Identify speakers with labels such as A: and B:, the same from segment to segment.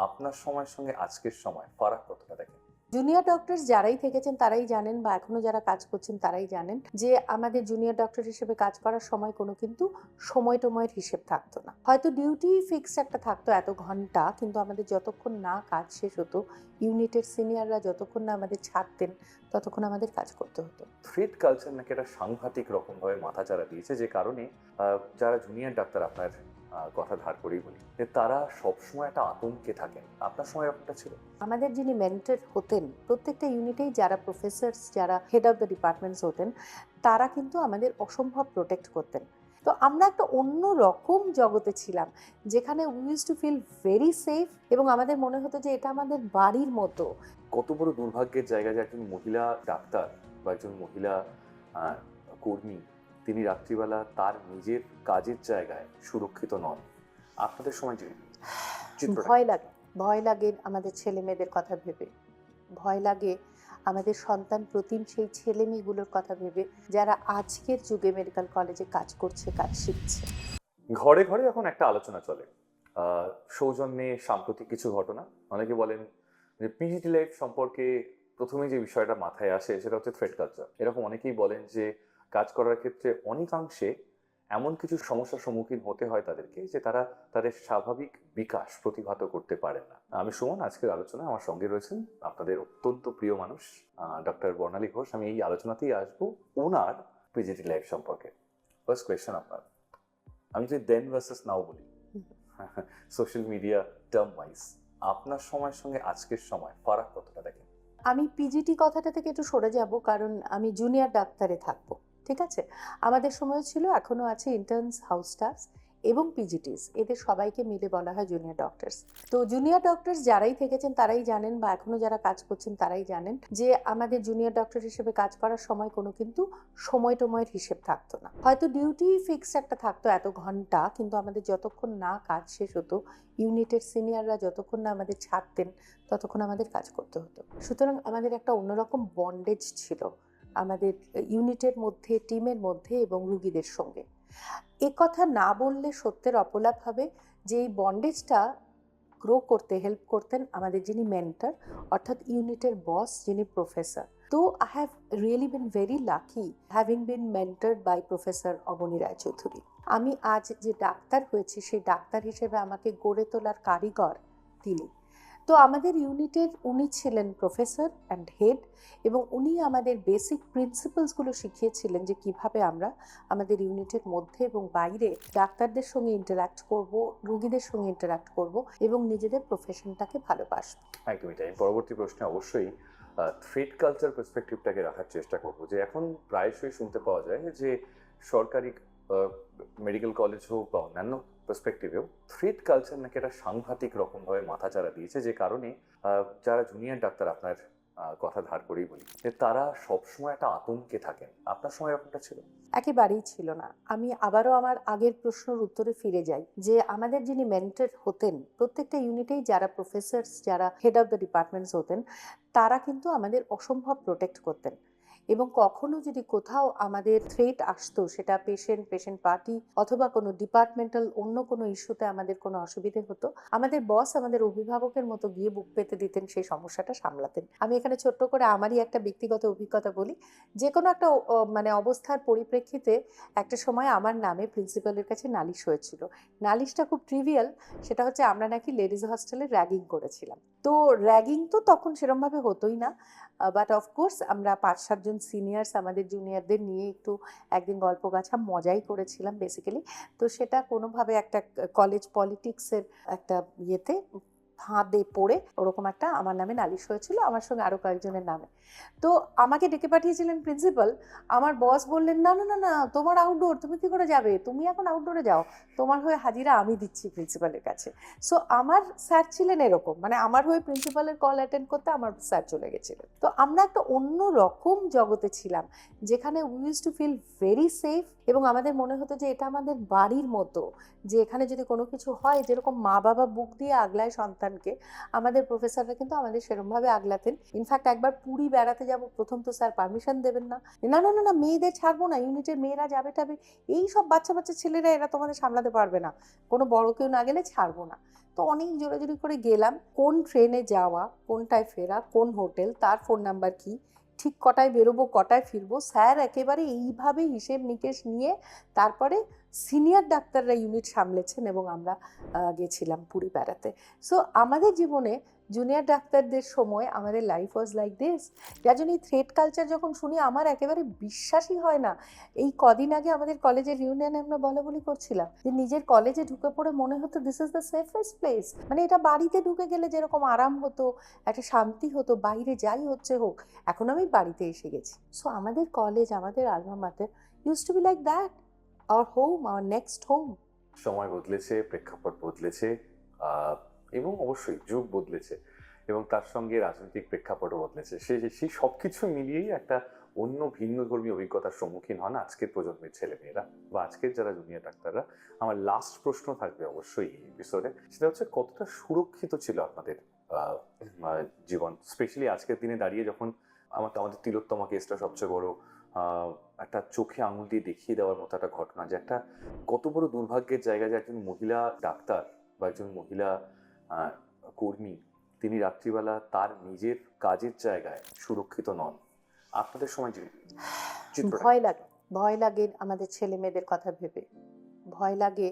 A: আপনার সময়ের সঙ্গে আজকের সময় ফারাক কতটা দেখেন?
B: জুনিয়র ডক্টরস যারাই থেকেছেন তারাই জানেন বা এখনো যারা কাজ করছেন তারাই জানেন যে আমাদের জুনিয়র ডক্টর হিসেবে কাজ করার সময় কোনো কিন্তু সময় টময়ের হিসেব থাকতো না। হয়তো ডিউটি ফিক্সড একটা থাকতো এত ঘন্টা, কিন্তু আমাদের যতক্ষণ না কাজ শেষ হতো, ইউনিটের সিনিয়ররা যতক্ষণ না আমাদের ছাড়তেন ততক্ষণ আমাদের কাজ করতে হতো।
A: থ্রেড কালচার নাকি একটা সাংঘাতিক রকমভাবে মাথাচাড়া দিয়েছে, যে কারণে যারা জুনিয়র ডাক্তার, আপনার কথা ধার করেই বলি, যে তারা সবসময় একটা আতঙ্কে থাকেন। আপনার সময় ব্যাপারটা ছিল?
B: আমাদের যিনি মেন্টর হতেন প্রত্যেকটা ইউনিটেই, যারা প্রফেসরস, যারা হেড অফ দ্য ডিপার্টমেন্টস হতেন, তারা কিন্তু আমাদের অসম্ভব প্রোটেক্ট করতেন। তো আমরা একটা অন্য রকম জগতে ছিলাম, যেখানে we use to feel very safe, এবং আমাদের মনে হতো যে এটা আমাদের বাড়ির মতো।
A: কত বড় দুর্ভাগ্যের জায়গা যে একজন মহিলা ডাক্তার বা একজন মহিলা আহ, কর্মী, তিনি রাত্রিবেলা তার নিজের কাজের জায়গায় সুরক্ষিত নন। আপনাদের সময় যে চিত্রটা
B: ভয় লাগে, ভয় লাগে আমাদের ছেলে মেয়েদের কথা ভেবে, ভয় লাগে আমাদের সন্তান প্রতিম সেই ছেলে মেয়েগুলোর কথা ভেবে যারা আজকের যুগে মেডিকেল কলেজে কাজ করছে, কাজ শিখছে।
A: ঘরে ঘরে এখন একটা আলোচনা চলে সৌজন্যে সাম্প্রতিক কিছু ঘটনা। অনেকে বলেন যে পিজিটি লাইফ সম্পর্কে প্রথমে যে বিষয়টা মাথায় আসে সেটা হচ্ছে থ্রেড কালচার। এরকম অনেকেই বলেন যে কাজ করার ক্ষেত্রে অনেকাংশে এমন কিছু সমস্যার সম্মুখীন হতে হয় তাদেরকে, যে তারা তাদের স্বাভাবিক বিকাশ প্রতিভাত করতে পারেন না। আমি সুমন, আজকের আলোচনায় আমার সঙ্গে রয়েছেন আপনাদের অত্যন্ত প্রিয় মানুষ ডক্টর বর্ণালী ঘোষ। আমি এই আলোচনাতেই আসবো ওনার পিজিটি লাইফ সম্পর্কে। ফার্স্ট কোয়েশ্চেন আপনার, আমি যদি দেন ভার্সেস নাও বলি সোশ্যাল মিডিয়া টার্ম ওয়াইজ, আপনার সময়ের সঙ্গে আজকের সময় ফারাক কতটা দেখেন?
B: আমি পিজিটি কথাটা থেকে একটু সরে যাব, কারণ আমি জুনিয়র ডাক্তারে থাকবো। ঠিক আছে, আমাদের সময় ছিল, এখনো আছে, ইন্টার্নস, হাউস স্টাফস এবং পিজিটিস, এদের সবাইকে মিলে বলা হয় জুনিয়র ডক্টরস। তো জুনিয়র ডক্টরস যারাই থেকেছেন তারাই জানেন বা এখনো যারা কাজ করছেন তারাই জানেন যে আমাদের জুনিয়র ডক্টর হিসেবে কাজ করার সময় কোনো কিন্তু সময় টময়ের হিসেব থাকতো না। হয়তো ডিউটি ফিক্সড একটা থাকতো এত ঘন্টা, কিন্তু আমাদের যতক্ষণ না কাজ শেষ হতো, ইউনিটের সিনিয়ররা যতক্ষণ না আমাদের ছাড়তেন ততক্ষণ আমাদের কাজ করতে হতো। সুতরাং আমাদের একটা অন্যরকম বন্ডেজ ছিল আমাদের ইউনিটের মধ্যে, টিমের মধ্যে এবং রুগীদের সঙ্গে। এ কথা না বললে সত্যের অপলাপ হবে যে এই বন্ডেজটা গ্রো করতে হেল্প করতেন আমাদের যিনি মেন্টর, অর্থাৎ ইউনিটের বস, যিনি প্রফেসর। তো I have really been very lucky having been mentored by professor Abani Raychaudhuri. আমি আজ যে ডাক্তার হয়েছি, সেই ডাক্তার হিসেবে আমাকে গড়ে তোলার কারিগর তিনি। তো আমাদের ইউনিটের উনি ছিলেন প্রফেসর অ্যান্ড হেড, এবং উনি আমাদের বেসিক প্রিন্সিপালসগুলো শিখিয়েছিলেন যে কিভাবে আমরা আমাদের ইউনিটের মধ্যে এবং বাইরে ডাক্তারদের সঙ্গে ইন্টারাক্ট করব, রুগীদের সঙ্গে ইন্টারাক্ট করব এবং নিজেদের প্রফেশনটাকে ভালোবাসবো।
A: একদমই তাই। পরবর্তী প্রশ্নে অবশ্যই থ্রেড কালচার পার্সপেক্টিভটাকে রাখার চেষ্টা করব, যে এখন প্রায়শই শুনতে পাওয়া যায় যে সরকারি মেডিকেল কলেজ হোক বা অন্যান্য পার্সপেক্টিভেও থ্রেড কালচার নাকি একটা সাংঘাতিক রকমভাবে মাথাচাড়া দিয়েছে, যে কারণে যারা জুনিয়র ডাক্তার, আপনার কথা ধার করেই বলি, যে তারা সবসময় একটা আতঙ্কে থাকেন। আপনার সময় ব্যাপারটা ছিল?
B: একেবারেই ছিল না। আমি আবারও আমার আগের প্রশ্নের উত্তরে ফিরে যাই যে আমাদের যিনি মেন্টর হতেন প্রত্যেকটা ইউনিটেই, যারা প্রফেসরস, যারা হেড অফ দ্য ডিপার্টমেন্টস হতেন, তারা কিন্তু আমাদের অসম্ভব প্রোটেক্ট করতেন। এবং কখনো যদি কোথাও আমাদের থ্রেট আসতো, সেটা পেশেন্ট পার্টি অথবা কোনো ডিপার্টমেন্টাল অন্য কোনো ইস্যুতে আমাদের কোনো অসুবিধে হতো, আমাদের বস আমাদের অভিভাবকের মতো গিয়ে বুক পেতে দিতেন, সেই সমস্যাটা সামলাতেন। আমি এখানে ছোট্ট করে আমারই একটা ব্যক্তিগত অভিজ্ঞতা বলি। যে কোনো একটা মানে অবস্থার পরিপ্রেক্ষিতে একটা সময় আমার নামে প্রিন্সিপালের কাছে নালিশ হয়েছিল। নালিশটা খুব ট্রিভিয়াল, সেটা হচ্ছে আমরা নাকি লেডিজ হস্টেলে র্যাগিং করেছিলাম। তো র্যাগিং তো তখন সেরমভাবে হতোই না, বাট অফকোর্স আমরা ৫-৭ জন সিনিয়র্স আমাদের জুনিয়রদের নিয়ে একটু একদিন গল্প গাছা মজাই করেছিলাম বেসিক্যালি। তো সেটা কোনোভাবে একটা কলেজ পলিটিক্সের একটা ইয়েতে ফাঁদে পড়ে ওরকম একটা আমার নামে নালিশ হয়েছিল, আমার সঙ্গে আরও কয়েকজনের নামে। তো আমাকে ডেকে পাঠিয়েছিলেন প্রিন্সিপাল। আমার বস বললেন, না না না না, তোমার আউটডোর, তুমি কি করে যাবে, তুমি এখন আউটডোরে যাও, তোমার হয়ে হাজিরা আমি দিচ্ছি প্রিন্সিপালের কাছে। সো আমার স্যার ছিলেন এরকম, মানে আমার হয়ে প্রিন্সিপালের কল অ্যাটেন্ড করতে আমার স্যার চলে গেছিলেন। তো আমরা একটা অন্য রকম জগতে ছিলাম, যেখানে we use to feel very safe, এবং আমাদের মনে হতো যে এটা আমাদের বাড়ির মতো, যে এখানে যদি কোনো কিছু হয়, যেরকম মা বাবা বুক দিয়ে আগলায় সন্তান সন্তানকে আমাদের প্রফেসররা কিন্তু আমাদের সেরকমভাবে আগলাতেন। ইনফ্যাক্ট একবার পুরী বেড়াতে যাব, প্রথম তো স্যার পারমিশন দেবেন না, না না না না মেয়েদের ছাড়বো না, ইউনিটের মেয়েরা যাবে টাবে, এই সব বাচ্চা বাচ্চা ছেলেরা এরা তোমাদের সামলাতে পারবে না, কোনো বড় কেউ না গেলে ছাড়বো না। তো অনেক জোরাজুরি করে গেলাম, কোন ট্রেনে যাওয়া, কোনটায় ফেরা, কোন হোটেল, তার ফোন নাম্বার কি, ঠিক কটায় বেরোবো, কটায় ফিরবো, স্যার একেবারে এইভাবে হিসেব নিকেশ নিয়ে তারপরে সিনিয়র ডাক্তাররা ইউনিট সামলেছেন এবং আমরা গেছিলাম পুরী বেড়াতে। সো আমাদের জীবনে জুনিয়র ডাক্তারদের সময় আমাদের লাইফ ওয়াজ লাইক দিস। যার জন্য এই থ্রেড কালচার যখন শুনি আমার একেবারে বিশ্বাসই হয় না। এই কদিন আগে আমাদের কলেজের ইউনিয়নে আমরা বলাবলি করছিলাম যে নিজের কলেজে ঢুকে পড়ে মনে হতো this is the safest place, মানে এটা বাড়িতে ঢুকে গেলে যেরকম আরাম হতো, একটা শান্তি হতো, বাইরে যাই হচ্ছে হোক, এখন আমি বাড়িতে এসে গেছি। সো আমাদের কলেজ, আমাদের alma mater use to be like that, our home, our next home.
A: সময় বদলেছে, প্রেক্ষাপট বদলেছে, এবং অবশ্যই যুগ বদলেছে, এবং তার সঙ্গে রাজনৈতিক প্রেক্ষাপটও বদলেছে। সেই সব কিছু মিলিয়েই একটা অন্য ভিন্ন ধর্মী অভিজ্ঞতার সম্মুখীন হন আজকের প্রজন্মের ছেলেমেয়েরা বা আজকের যারা জুনিয়র ডাক্তাররা। আমার লাস্ট প্রশ্ন থাকবে অবশ্যই এই এপিসোডে, সেটা হচ্ছে কতটা সুরক্ষিত ছিল আপনাদের জীবন, স্পেশালি আজকের দিনে দাঁড়িয়ে যখন আমাদের তিলোত্তমা কেসটা সবচেয়ে বড় একটা চোখে আঙুল দিয়ে দেখিয়ে দেওয়ার মতো একটা ঘটনা, যে একটা কত বড় দুর্ভাগ্যের জায়গা যে একজন মহিলা ডাক্তার বা একজন মহিলা কর্মী তিনি রাত্রিবেলা তার নিজের কাজের জায়গায় সুরক্ষিত নন। আপনাদের সময়
B: ভয় লাগে, ভয় লাগে আমাদের ছেলে মেয়েদের কথা ভেবে, ভয় লাগে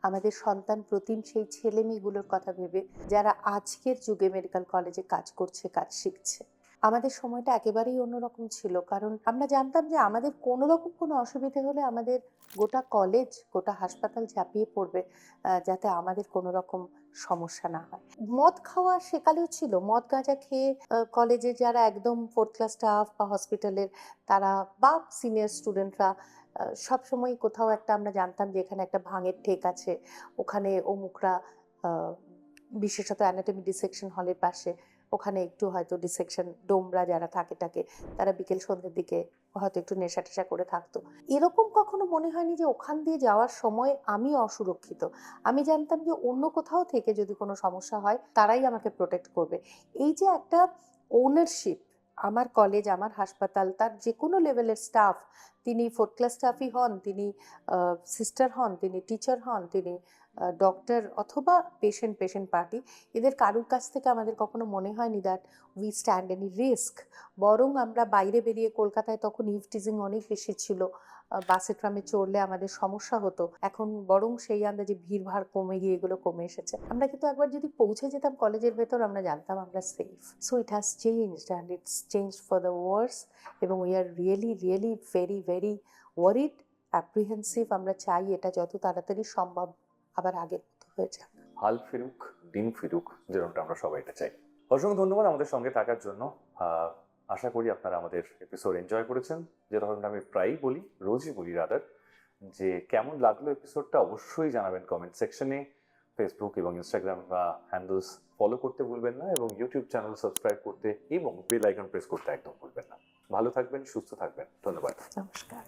B: আমাদের সন্তান প্রতিম সেই ছেলে মেয়েগুলোর কথা ভেবে যারা আজকের যুগে মেডিকেল কলেজে কাজ করছে, কাজ শিখছে। আমাদের সময়টা একেবারেই অন্যরকম ছিল, কারণ আমরা জানতাম যে আমাদের কোনো রকম কোনো অসুবিধে হলে আমাদের গোটা কলেজ, গোটা হাসপাতাল ঝাঁপিয়ে পড়বে, যাতে আমাদের কোনো রকম সমস্যা না হয়। মদ খাওয়া সেকালেও ছিল, মদ গাঁজা খেয়ে কলেজে যারা একদম ফোর্থ ক্লাস স্টাফ বা হসপিটালের তারা বা সিনিয়র স্টুডেন্টরা সব সময় কোথাও একটা আমরা জানতাম যে এখানে একটা ভাঙের ঠেক আছে, ওখানে অমুকরা বিশেষত অ্যানাটমি ডিসেকশন হলের পাশে ওখানে একটু হয়তো ডিসেকশন ডোমরা যারা থাকে তারা বিকেল সন্ধ্যের দিকে হয়তো একটু নেশা টেশা করে থাকতো। এরকম কখনো মনে হয়নি যে ওখান দিয়ে যাওয়ার সময় আমি অসুরক্ষিত। আমি জানতাম যে অন্য কোথাও থেকে যদি কোনো সমস্যা হয় তারাই আমাকে প্রোটেক্ট করবে। এই যে একটা ওনারশিপ, আমার কলেজ, আমার হাসপাতাল, তার যে কোনো লেভেলের স্টাফ, তিনি ফোর্থ ক্লাস স্টাফই হন, তিনি সিস্টার হন, তিনি টিচার হন, তিনি ডক্টর অথবা পেশেন্ট পার্টি, এদের কারুর কাছ থেকে আমাদের কখনো মনে হয়নি that we stand any risk. বরং আমরা বাইরে বেরিয়ে, কলকাতায় তখন ইভটিজিং অনেক বেশি ছিল, বাসে ট্রামে চড়লে আমাদের সমস্যা হতো, এখন বরং সেই আন্দাজে ভিড়ভাড় কমে গিয়ে এগুলো কমে এসেছে। আমরা কিন্তু একবার যদি পৌঁছে যেতাম কলেজের ভেতর আমরা জানতাম আমরা সেফ। So it has changed and it's changed for the worse, এবং we are really really very very worried, apprehensive. আমরা চাই এটা যত তাড়াতাড়ি সম্ভব আবার আগের মতো হয়ে যাক।
A: হাল ফিরুক, দিন ফিরুক, যেরকমটা আমরা সবাই এটা চাই। অসংখ্য ধন্যবাদ আমাদের সঙ্গে থাকার জন্য। আশা করি আপনারা আমাদের এপিসোড এনজয় করেছেন। যে ধরনের আমি প্রায়ই বলি, রোজই বলি রাদার, যে কেমন লাগলো এপিসোডটা অবশ্যই জানাবেন কমেন্ট সেকশনে। ফেসবুক এবং ইনস্টাগ্রাম হ্যান্ডেলস ফলো করতে ভুলবেন না, এবং ইউটিউব চ্যানেল সাবস্ক্রাইব করতে এবং বেল আইকন প্রেস করতে একদম ভুলবেন না। ভালো থাকবেন, সুস্থ থাকবেন, ধন্যবাদ,
B: নমস্কার।